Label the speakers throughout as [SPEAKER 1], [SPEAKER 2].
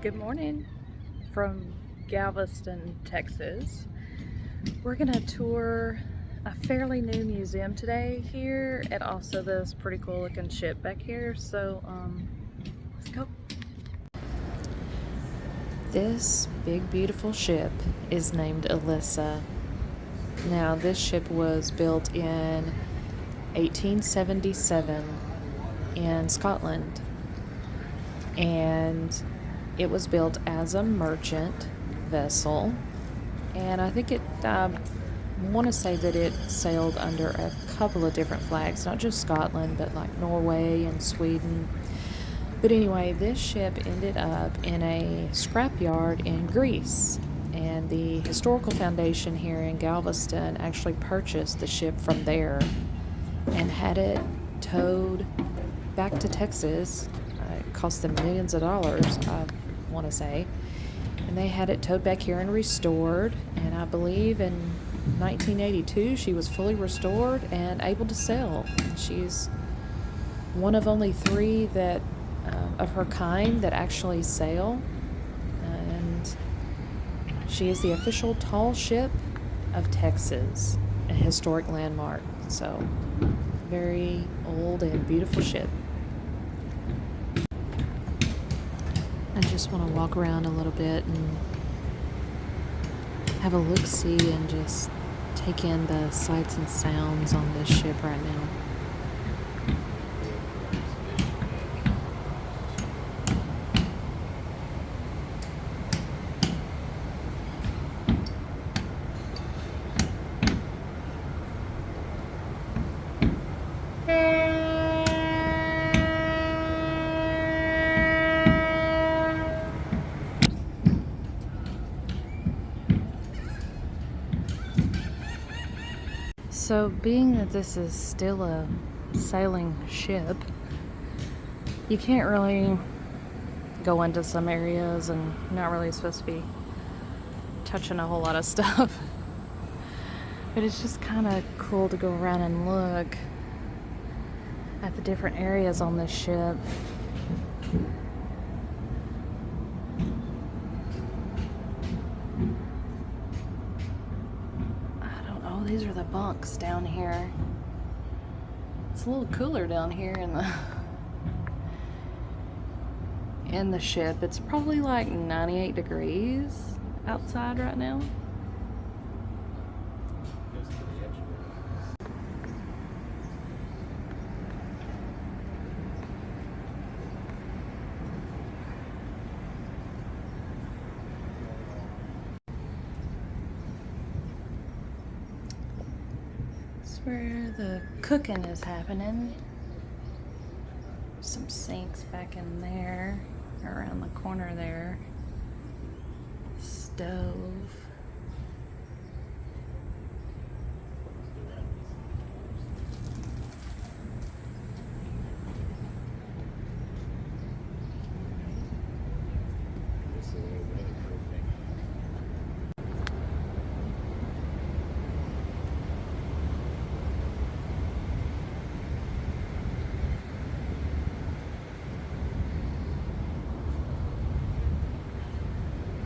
[SPEAKER 1] Good morning from Galveston, Texas. We're gonna tour a fairly new museum today here, and also this pretty cool looking ship back here. So let's go. This big beautiful ship is named Elissa. Now this ship was built in 1877 in Scotland, and it was built as a merchant vessel, and I think I want to say that it sailed under a couple of different flags, not just Scotland, but like Norway and Sweden. But anyway, this ship ended up in a scrapyard in Greece, and the Historical Foundation here in Galveston actually purchased the ship from there and had it towed back to Texas. It cost them millions of dollars, I want to say, and they had it towed back here and restored, and I believe in 1982 she was fully restored and able to sail. She's one of only three that of her kind that actually sail, and she is the official tall ship of Texas, a historic landmark. So very old and beautiful ship. I just want to walk around a little bit and have a look-see and just take in the sights and sounds on this ship right now. So being that this is still a sailing ship, you can't really go into some areas, and you're not really supposed to be touching a whole lot of stuff. But it's just kind of cool to go around and look at the different areas on this ship. These are the bunks down here. It's a little cooler down here in the ship. It's probably like 98 degrees outside right now. Where the cooking is happening. Some sinks back in there, around the corner there. Stove.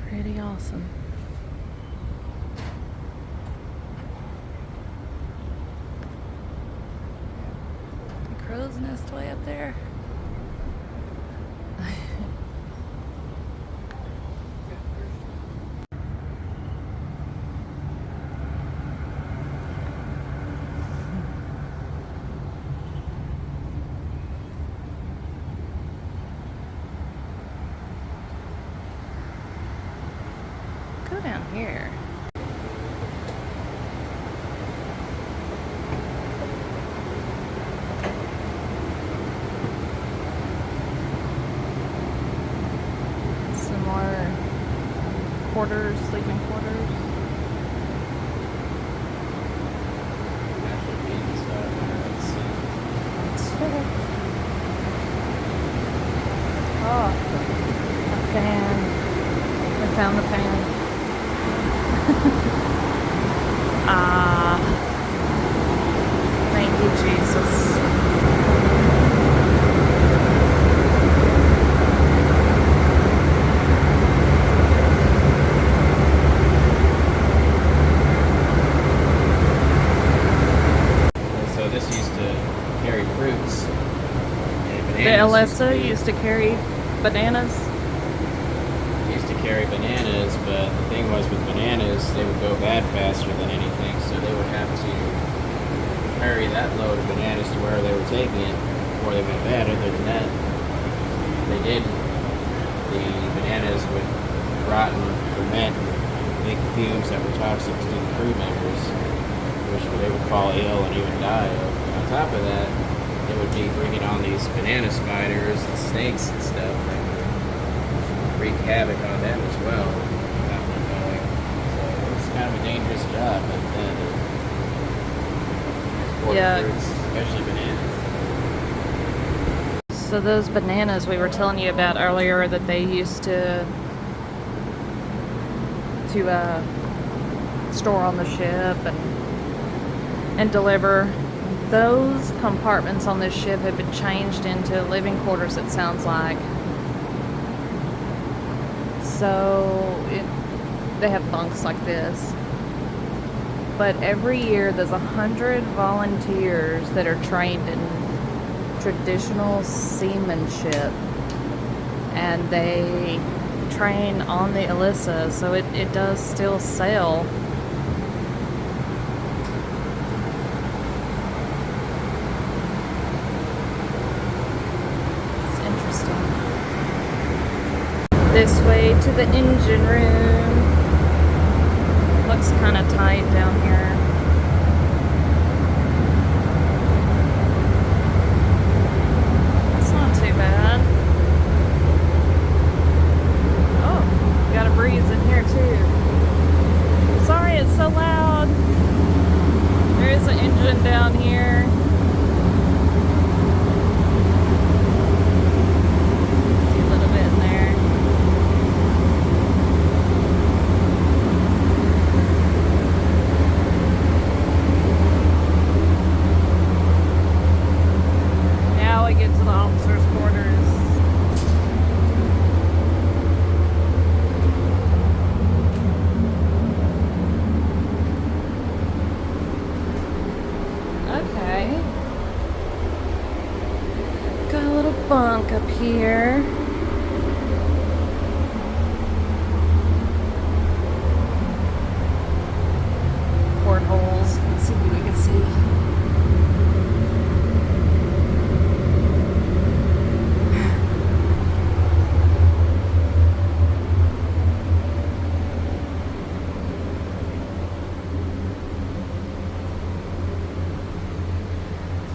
[SPEAKER 1] Pretty awesome. The crow's nest way up there. Go down here. Some more quarters, sleeping quarters. fan. I found the fan. Ah, thank you, Jesus.
[SPEAKER 2] So this used to carry fruits.
[SPEAKER 1] The Elissa used to carry bananas.
[SPEAKER 2] Used to carry bananas, but the thing was with bananas, they would go bad faster than anything, so they would have to carry that load of bananas to where they were taking it before they went bad. Other than that, they didn't. The bananas would rot and ferment and make fumes that were toxic to the crew members, which they would fall ill and even die of. On top of that, they would be bringing on these banana spiders and snakes and stuff that would wreak havoc on them as well without them knowing. So it was kind of a dangerous job back then.
[SPEAKER 1] Yeah.
[SPEAKER 2] Fruits, especially bananas.
[SPEAKER 1] So those bananas we were telling you about earlier that they used to store on the ship and deliver. Those compartments on this ship have been changed into living quarters, it sounds like. So they have bunks like this. But every year there's 100 volunteers that are trained in traditional seamanship. And they train on the Elissa, so it does still sail. This way to the engine room. Looks kind of tight down here. That's not too bad. Oh, got a breeze in here too. Sorry it's so loud. There is an engine down here. See a little bit in there. Now we get to the officers' quarters. Okay. Got a little bunk up here. Portholes. Let's see what we can see.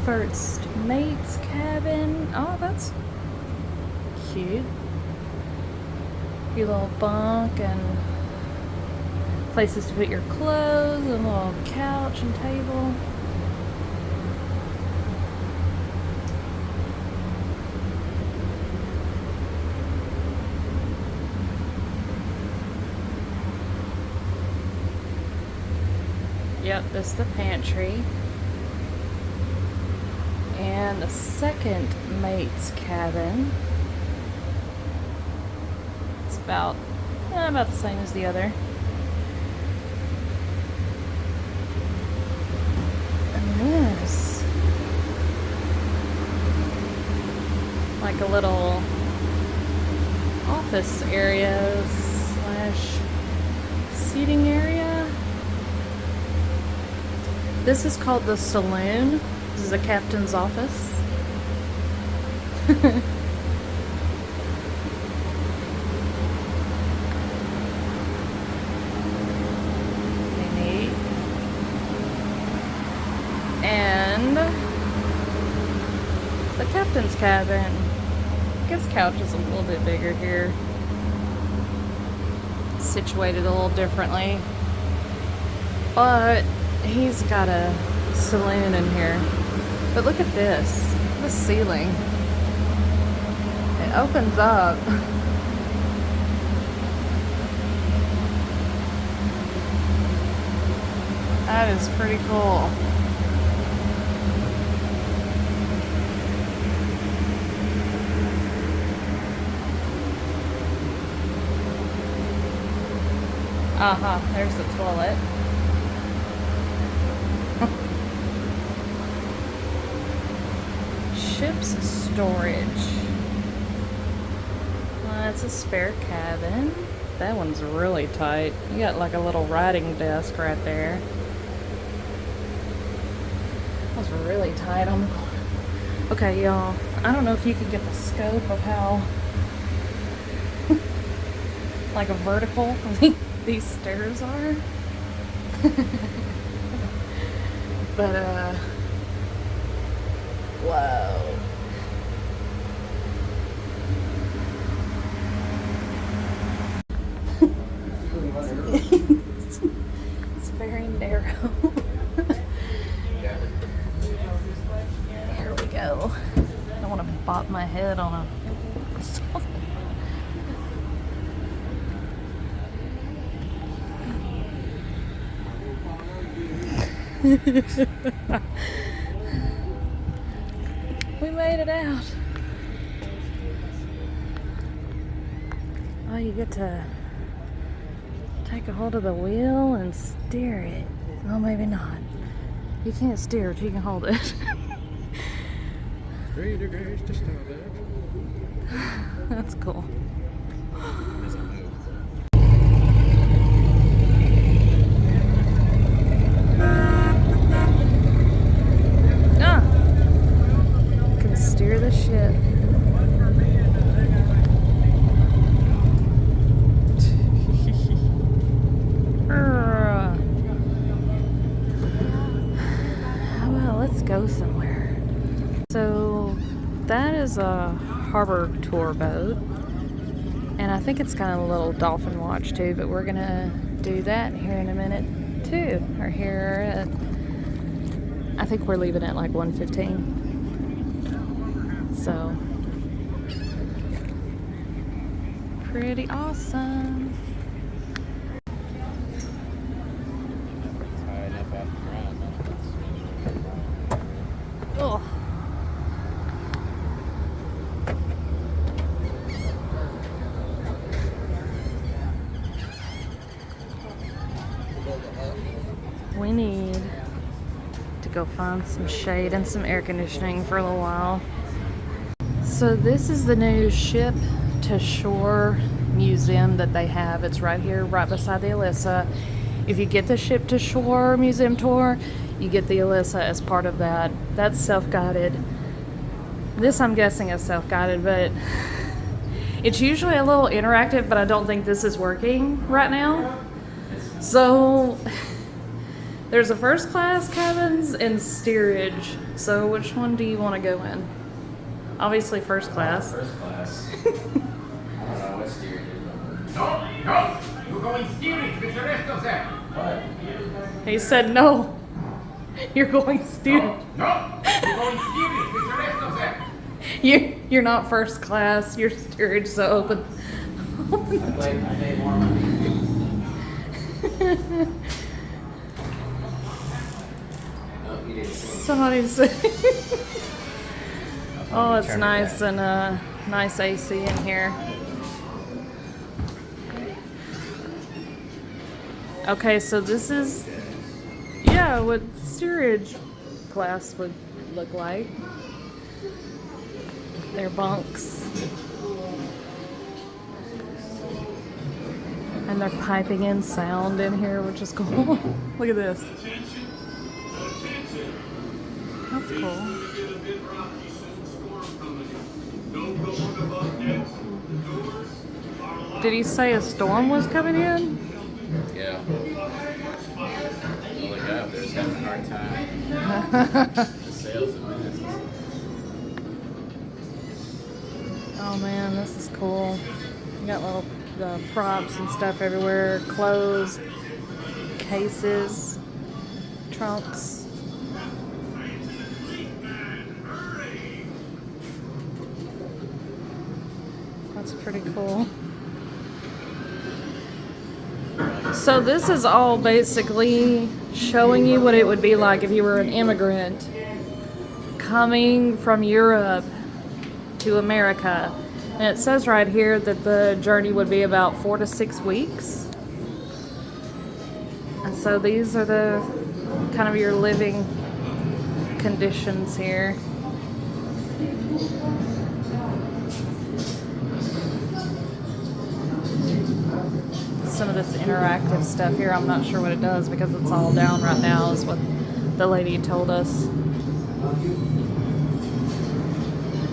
[SPEAKER 1] First mate's cabin. Oh, that's cute. Your little bunk and places to put your clothes, and a little couch and table. Yep, this is the pantry. And the second mate's cabin. It's about the same as the other. And this, like a little office area / seating area. This is called the saloon. This is the captain's office. Neat. And the captain's cabin. I guess couch is a little bit bigger here. Situated a little differently. But he's got a saloon in here. But look at this. The ceiling. It opens up. That is pretty cool. There's the toilet. Ship's storage. That's a spare cabin. That one's really tight. You got like a little writing desk right there. That was really tight on the corner. Okay, y'all. I don't know if you can get the scope of how like a vertical these stairs are. But whoa. It's very narrow. Here we go. I want to bop my head on a we made it out. Oh, you get to take a hold of the wheel and steer it. Well, maybe not. You can't steer it, you can hold it.
[SPEAKER 2] 3 degrees to starboard.
[SPEAKER 1] That's cool. Can steer the ship. Well, let's go somewhere. So that is a harbor tour boat, and I think it's kind of a little dolphin watch too, but we're gonna do that here in a minute too. Or here at, I think we're leaving at like 1:15. So pretty awesome.
[SPEAKER 2] High enough off the ground,
[SPEAKER 1] Oh. We need to go find some shade and some air conditioning for a little while. So this is the new ship to shore museum that they have. It's right here, right beside the Elissa. If you get the ship to shore museum tour, you get the Elissa as part of that. That's self-guided. This, I'm guessing, is self-guided, but it's usually a little interactive, but I don't think this is working right now. So there's a first class cabins and steerage. So which one do you want to go in? Obviously first class.
[SPEAKER 2] First class. I don't know what steering is.
[SPEAKER 3] No, you're going steerage with the rest of them.
[SPEAKER 2] What?
[SPEAKER 1] He said no. You're going steerage.
[SPEAKER 3] No, you're going steerage with the rest of them.
[SPEAKER 1] You're not first class. You're steerage. So open.
[SPEAKER 2] I paid more money. No, you didn't see me.
[SPEAKER 1] Somebody said. Oh, it's nice and nice AC in here. Okay, so this is, yeah, what steerage class would look like. Their bunks. And they're piping in sound in here, which is cool. Look at this. That's cool. Did he say a storm was coming in?
[SPEAKER 2] Yeah. Oh, look up. They're just having a hard time. The sails and masts.
[SPEAKER 1] Oh man, this is cool. You got little props and stuff everywhere. Clothes, cases, trunks. That's pretty cool. So this is all basically showing you what it would be like if you were an immigrant coming from Europe to America. And it says right here that the journey would be about 4 to 6 weeks. And so these are the kind of your living conditions here. Some of this interactive stuff here, I'm not sure what it does because it's all down right now, is what the lady told us.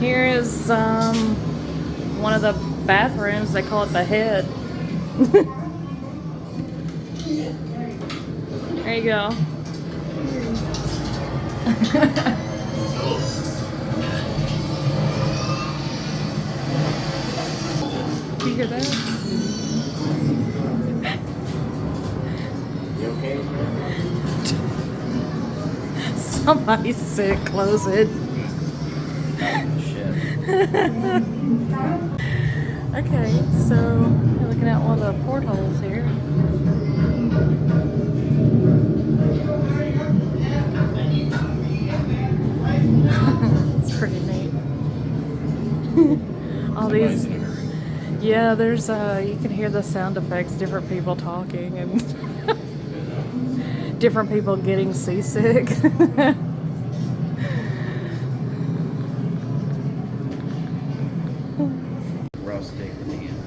[SPEAKER 1] Here is one of the bathrooms. They call it the head. There you go. Do you hear that?
[SPEAKER 2] You okay?
[SPEAKER 1] Somebody's sick. Close it.
[SPEAKER 2] Shit.
[SPEAKER 1] Okay, so you're looking at one of the portholes here. It's pretty neat. All these, yeah, there's you can hear the sound effects, different people talking and different people getting seasick.
[SPEAKER 2] Raw steak with the end.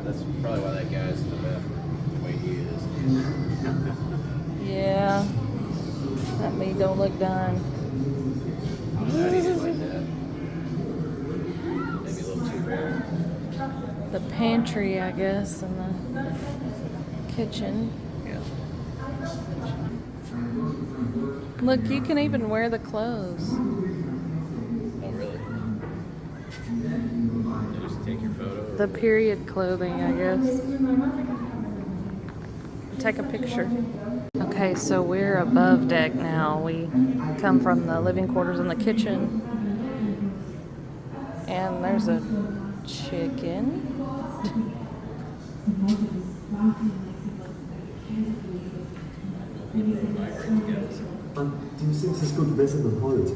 [SPEAKER 2] That's probably why that guy's in the bathroom the way he is.
[SPEAKER 1] Yeah, that meat don't look done.
[SPEAKER 2] Not eating like that. Maybe a little too rare.
[SPEAKER 1] The pantry, I guess, and the kitchen.
[SPEAKER 2] Yeah.
[SPEAKER 1] Look, you can even wear the clothes.
[SPEAKER 2] Oh, really? You just take your photo?
[SPEAKER 1] The period clothing, I guess. Take a picture. Okay, so we're above deck now. We come from the living quarters in the kitchen. And there's a chicken.
[SPEAKER 4] Do you think this is good weather in Holland?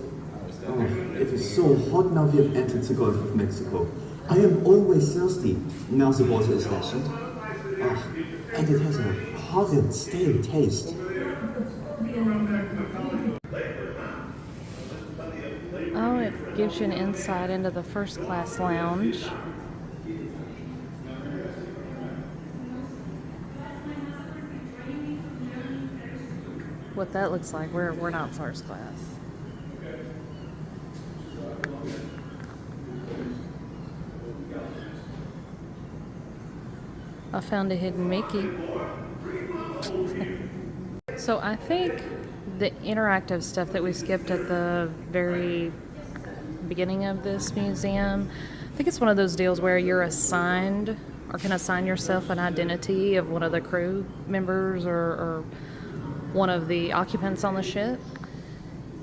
[SPEAKER 4] Oh, it is so hot now we have entered the Gulf of Mexico. I am always thirsty. Now the water is rationed. Oh, and it has a horrid, stale taste.
[SPEAKER 1] Oh, it gives you an insight into the first class lounge. What that looks like, we're not first class. I found a hidden Mickey. So I think the interactive stuff that we skipped at the very beginning of this museum, I think it's one of those deals where you're assigned or can assign yourself an identity of one of the crew members or one of the occupants on the ship.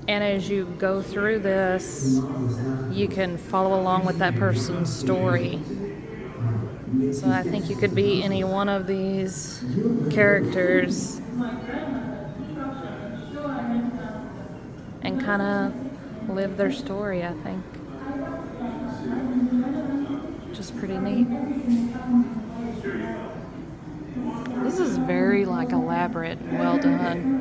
[SPEAKER 1] And as you go through this, you can follow along with that person's story. So I think you could be any one of these characters and kind of live their story, I think. Which is pretty neat. This is very elaborate and well done.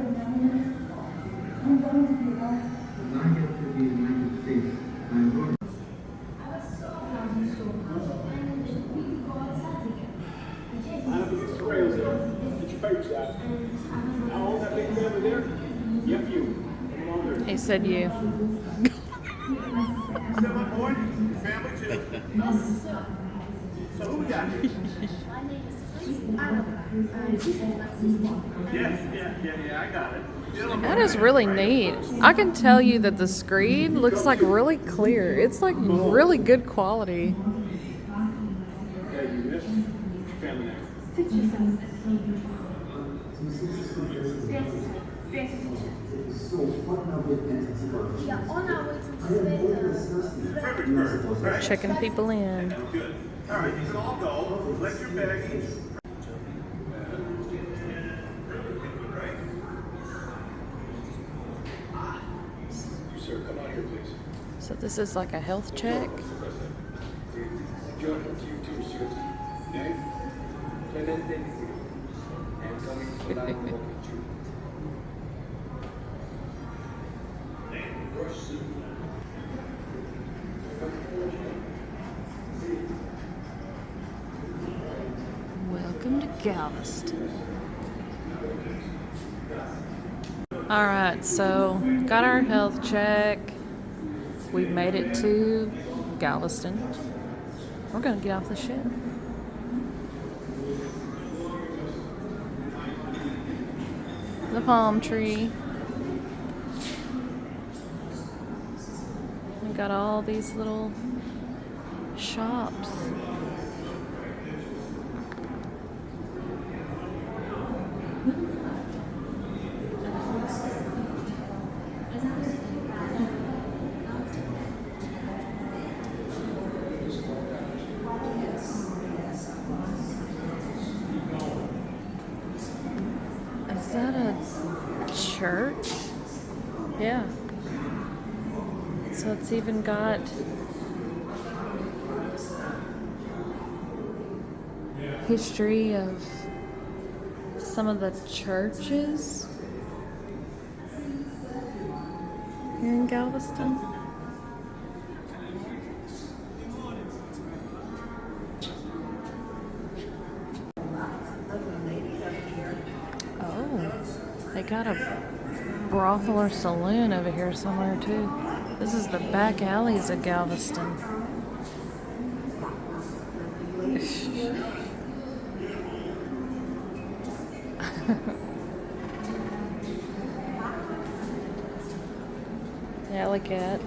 [SPEAKER 1] He said you.
[SPEAKER 3] Still on board? Family too? So who we got? Yes, yeah, I got it.
[SPEAKER 1] That is really neat. I can tell you that the screen looks really clear. It's really good quality. Checking people in.
[SPEAKER 3] Good. All right, you can all go. Collect your baggage.
[SPEAKER 1] So this is like a health check. Welcome to Galveston. Alright, so got our health check. We've made it to Galveston. We're gonna get off the ship. The palm tree. We got all these little shops. Is that a church? Yeah. So it's even got history of some of the churches here in Galveston. They got a brothel or saloon over here somewhere too. This is the back alleys of Galveston. Alley cat.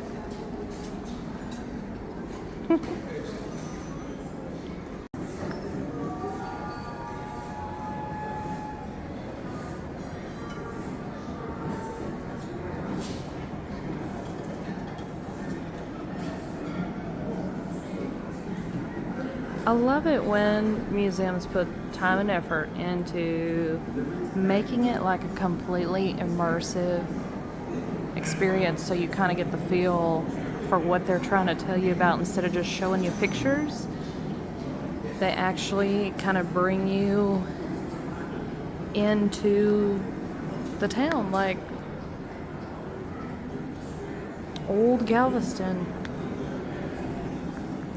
[SPEAKER 1] I love it when museums put time and effort into making it like a completely immersive experience, so you kind of get the feel for what they're trying to tell you about instead of just showing you pictures. They actually kind of bring you into the town, like old Galveston.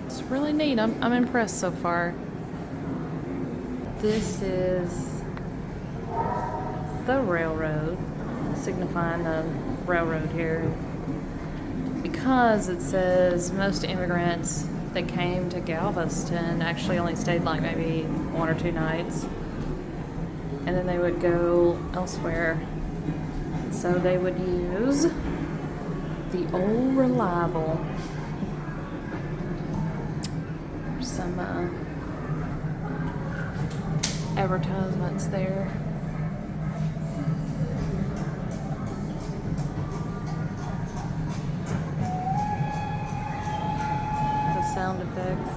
[SPEAKER 1] It's really neat. I'm impressed so far. This is the railroad, signifying the railroad here, because it says most immigrants that came to Galveston actually only stayed like maybe 1 or 2 nights, and then they would go elsewhere. So they would use the old reliable. Some advertisements there. The sound effects.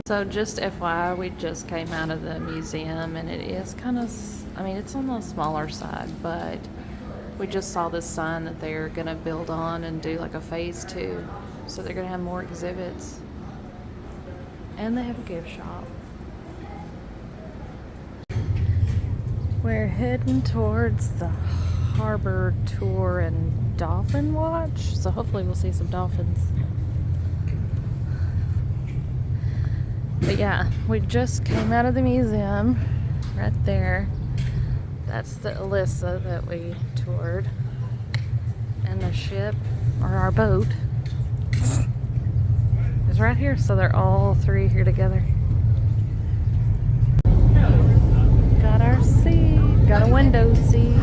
[SPEAKER 1] So just FYI, we just came out of the museum, and it is kind of, I mean, it's on the smaller side, but we just saw this sign that they're gonna build on and do like a phase 2. So they're gonna have more exhibits. And they have a gift shop. We're heading towards the harbor tour and dolphin watch. So hopefully we'll see some dolphins. But yeah, we just came out of the museum right there. That's the Elissa that we toured. And the ship, or our boat, is right here. So they're all 3 here together. Got our seat, got a window seat.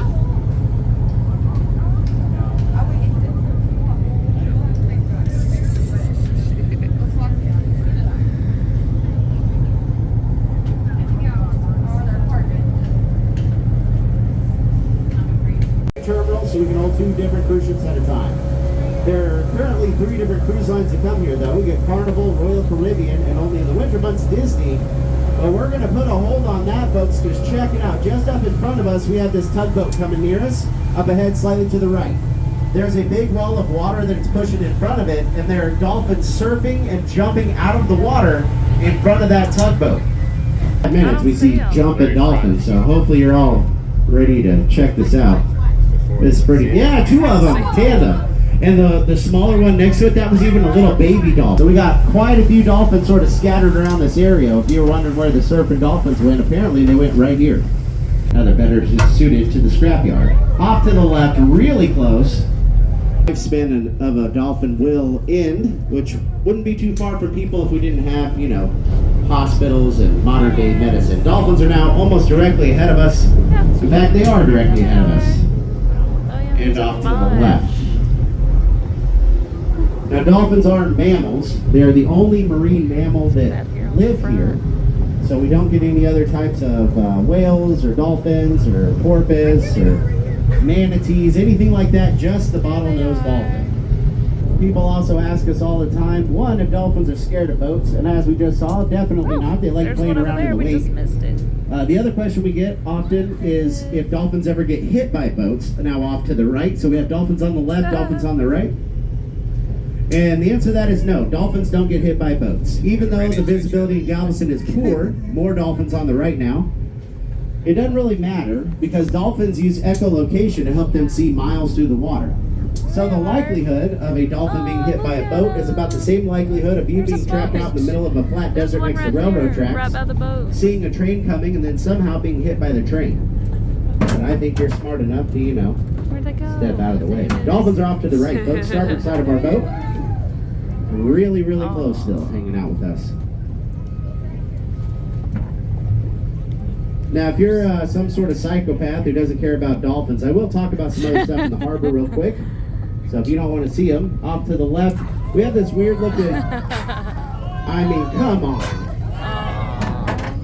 [SPEAKER 5] Terminal, so we can hold 2 different cruise ships at a time. There are currently 3 different cruise lines that come here, though. We get Carnival, Royal Caribbean, and only in the winter months Disney. But we're going to put a hold on that, folks, because check it out. Just up in front of us, we have this tugboat coming near us. up ahead slightly to the right. There's a big wall of water that it's pushing in front of it, and there are dolphins surfing and jumping out of the water in front of that tugboat. In minutes we see jumping dolphins, so hopefully you're all ready to check this out. It's pretty, yeah, 2 of them, tandem. And the smaller one next to it, that was even a little baby dolphin. So we got quite a few dolphins sort of scattered around this area. If you were wondering where the surfing dolphins went, apparently they went right here. Now they're better suited to the scrapyard. Off to the left, really close, lifespan of a dolphin will end, which wouldn't be too far from people if we didn't have, you know, hospitals and modern day medicine. Dolphins are now almost directly ahead of us. In fact, they are directly ahead of us. And off to the left. Now, dolphins aren't mammals. They're the only marine mammal that live here. So we don't get any other types of whales or dolphins or porpoise or manatees, anything like that, just the bottlenose dolphin. People also ask us all the time, one, if dolphins are scared of boats, and as we just saw, definitely not. They like playing around in the
[SPEAKER 1] We
[SPEAKER 5] lake.
[SPEAKER 1] just missed it.
[SPEAKER 5] The other question we get often is if dolphins ever get hit by boats. Now off to the right, so we have dolphins on the left, dolphins on the right. And the answer to that is no, dolphins don't get hit by boats. Even though the visibility in Galveston is poor, more dolphins on the right now. It doesn't really matter because dolphins use echolocation to help them see miles through the water. So the likelihood of a dolphin being hit by a boat is about the same likelihood of you being trapped out in the middle of a flat desert next to railroad tracks, seeing a train coming and then somehow being hit by the train. And I think you're smart enough to, you know,
[SPEAKER 1] Where'd they go?
[SPEAKER 5] step out of the way. Dolphins are off to the right, folks. Starboard side of our boat. Really, really close still, hanging out with us. Now, if you're some sort of psychopath who doesn't care about dolphins, I will talk about some other stuff in the harbor real quick. So if you don't want to see them, off to the left, we have this weird looking, I mean, come on.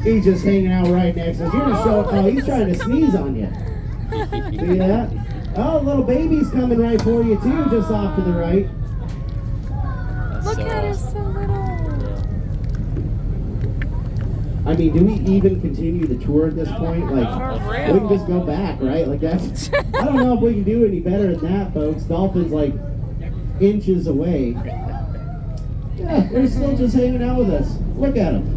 [SPEAKER 5] He's just hanging out right next to us. You're just showing, oh, he's trying to sneeze on you. See that? Oh, little baby's coming right for you too, just off to the right.
[SPEAKER 1] Look at it, so little.
[SPEAKER 5] I mean, do we even continue the tour at this point? Like, we can just go back, right? Like that's, I don't know if we can do any better than that, folks. Dolphins like inches away. Yeah, they're still just hanging out with us. Look at them.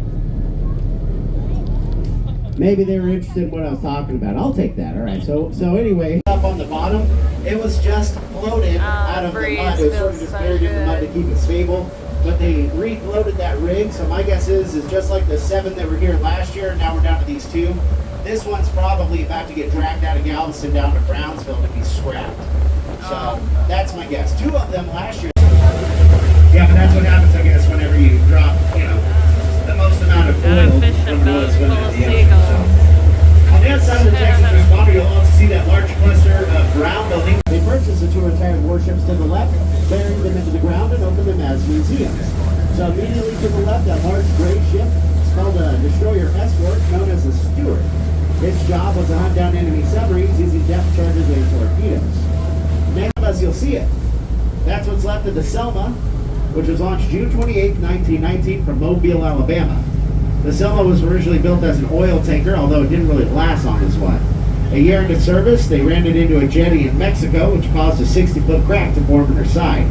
[SPEAKER 5] Maybe they were interested in what I was talking about. I'll take that. All right. So anyway, up on the bottom, it was just floated out of the mud. It was sort of just buried in the mud to keep it stable. But they refloated that rig, so my guess is just like the 7 that were here last year, now we're down to these 2. This one's probably about to get dragged out of Galveston down to Brownsville to be scrapped. So that's my guess. 2 of them last year. Yeah, but that's what happens, I guess, whenever you drop, you know, the most amount of oil from an oil spill into the ocean. On the outside of the Texas responder, you'll also see that large cluster of brown buildings. They purchased the 2 retired warships to the left, buried them into the ground, and opened them as museums. So immediately to the left, that large gray ship is called a destroyer escort, known as a Stewart. Its job was to hunt down enemy submarines using depth charges and torpedoes. Next to us, you'll see it. That's what's left of the Selma, which was launched June 28, 1919 from Mobile, Alabama. The Selma was originally built as an oil tanker, although it didn't really last long as one. A year into service, they ran it into a jetty in Mexico, which caused a 60-foot crack to form in her side.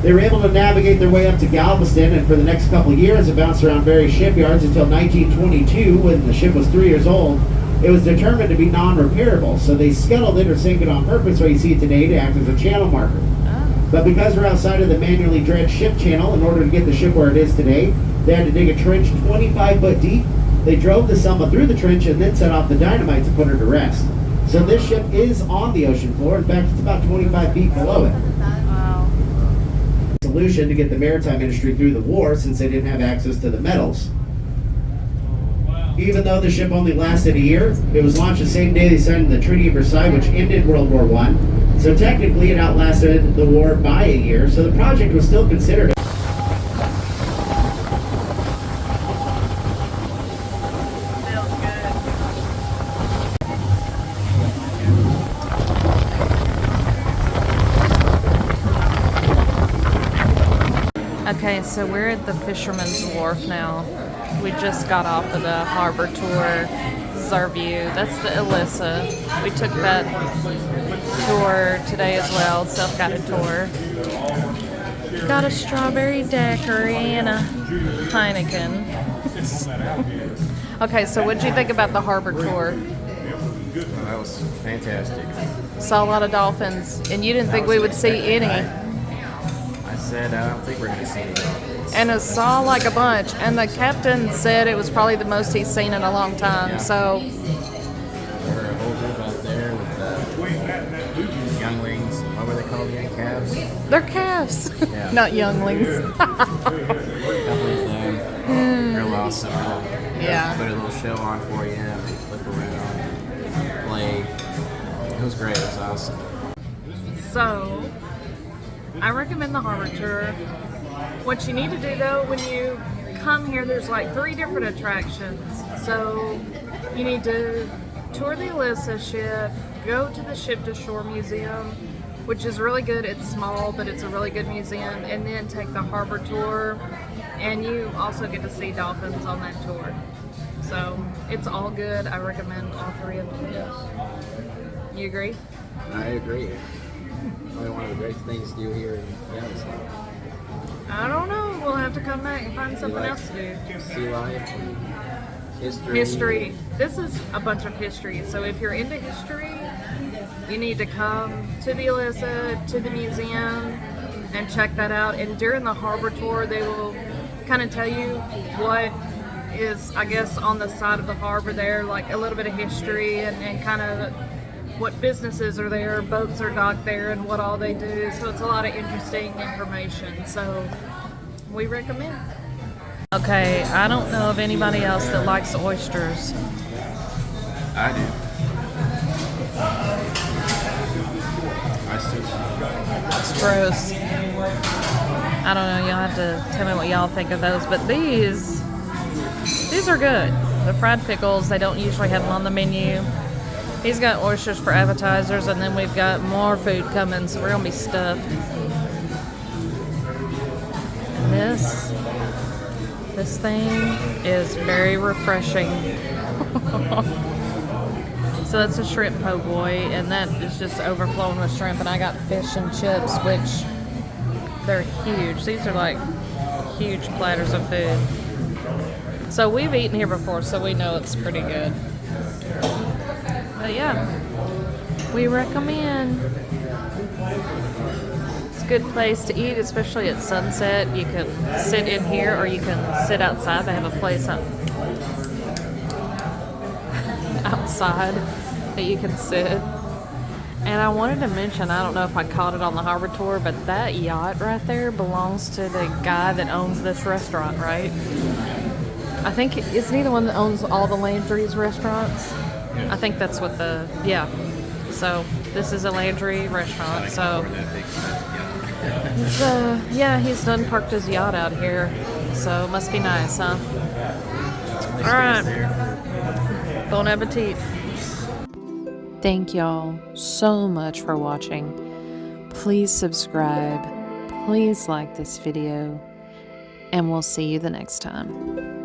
[SPEAKER 5] They were able to navigate their way up to Galveston, and for the next couple of years, it bounced around various shipyards until 1922, when the ship was 3 years old. It was determined to be non-repairable, so they scuttled it or sank it on purpose, where you see it today, to act as a channel marker. But because we're outside of the manually dredged ship channel, in order to get the ship where it is today, they had to dig a trench 25 foot deep. They drove the Selma through the trench and then set off the dynamite to put her to rest. So this ship is on the ocean floor. In fact, it's about 25 feet below it.
[SPEAKER 1] Wow.
[SPEAKER 5] Solution to get the maritime industry through the war, since they didn't have access to the metals. Even though the ship only lasted a year, it was launched the same day they signed the Treaty of Versailles, which ended World War I. So technically it outlasted the war by a year, so the project was still considered.
[SPEAKER 1] Okay, so we're at the Fisherman's Wharf now. We just got off of the harbor tour. This is our view. That's the Elissa. We took that tour today as well, self-guided tour. Got a strawberry daiquiri and a Heineken. Okay, so what did you think about the harbor tour?
[SPEAKER 2] Well, that was fantastic.
[SPEAKER 1] Saw a lot of dolphins, and you didn't think we would see any.
[SPEAKER 2] I said I don't think we're going to see any dolphins.
[SPEAKER 1] And I saw like a bunch, and the captain said it was probably the most he's seen in a long time.
[SPEAKER 2] Yeah.
[SPEAKER 1] So
[SPEAKER 2] There were a whole group out there with younglings. What were they called again? Calves?
[SPEAKER 1] they're calves,
[SPEAKER 2] Yeah.
[SPEAKER 1] not younglings.
[SPEAKER 2] Couple of them. Real awesome.
[SPEAKER 1] Yeah.
[SPEAKER 2] Put a little show on for you. They flip around, play. It was great. It was awesome.
[SPEAKER 1] So I recommend the harbor tour. What you need to do though, when you come here, there's like 3 different attractions. So you need to tour the Elissa ship, go to the Ship to Shore Museum, which is really good. It's small, but it's a really good museum, and then take the harbor tour, and you also get to see dolphins on that tour. So it's all good. I recommend all 3 of them. You agree?
[SPEAKER 2] I agree. Probably one of the great things to do here in Galveston.
[SPEAKER 1] I don't know. We'll have to come back and find something else to do.
[SPEAKER 2] Sea life, history.
[SPEAKER 1] History. This is a bunch of history. So if you're into history, you need to come to the Elissa, to the museum, and check that out. And during the harbor tour, they will kind of tell you what is, I guess, on the side of the harbor there, like a little bit of history and kind of what businesses are there, boats are docked there, and what all they do. So it's a lot of interesting information. So we recommend. Okay, I don't know of anybody else that likes oysters.
[SPEAKER 2] I do. I still.
[SPEAKER 1] It's gross. I don't know, y'all have to tell me what y'all think of those, but these are good. The fried pickles, they don't usually have them on the menu. He's got oysters for appetizers, and then we've got more food coming, so we're gonna be stuffed. And this thing is very refreshing. So that's a shrimp po' boy, and that is just overflowing with shrimp. And I got fish and chips, which they're huge. These are like huge platters of food. So we've eaten here before, so we know it's pretty good. But yeah, we recommend. It's a good place to eat, especially at sunset. You can sit in here, or you can sit outside. They have a place outside that you can sit. And I wanted to mention, I don't know if I caught it on the harbor tour, but that yacht right there belongs to the guy that owns this restaurant, right? I think, isn't he the one that owns all the Landry's restaurants? I think that's what yeah. So this is a Landry restaurant, so it's, yeah, he's done parked his yacht out here, so it must be nice, huh? All right, bon appetit. Thank y'all so much for watching. Please subscribe, please like this video, and we'll see you the next time.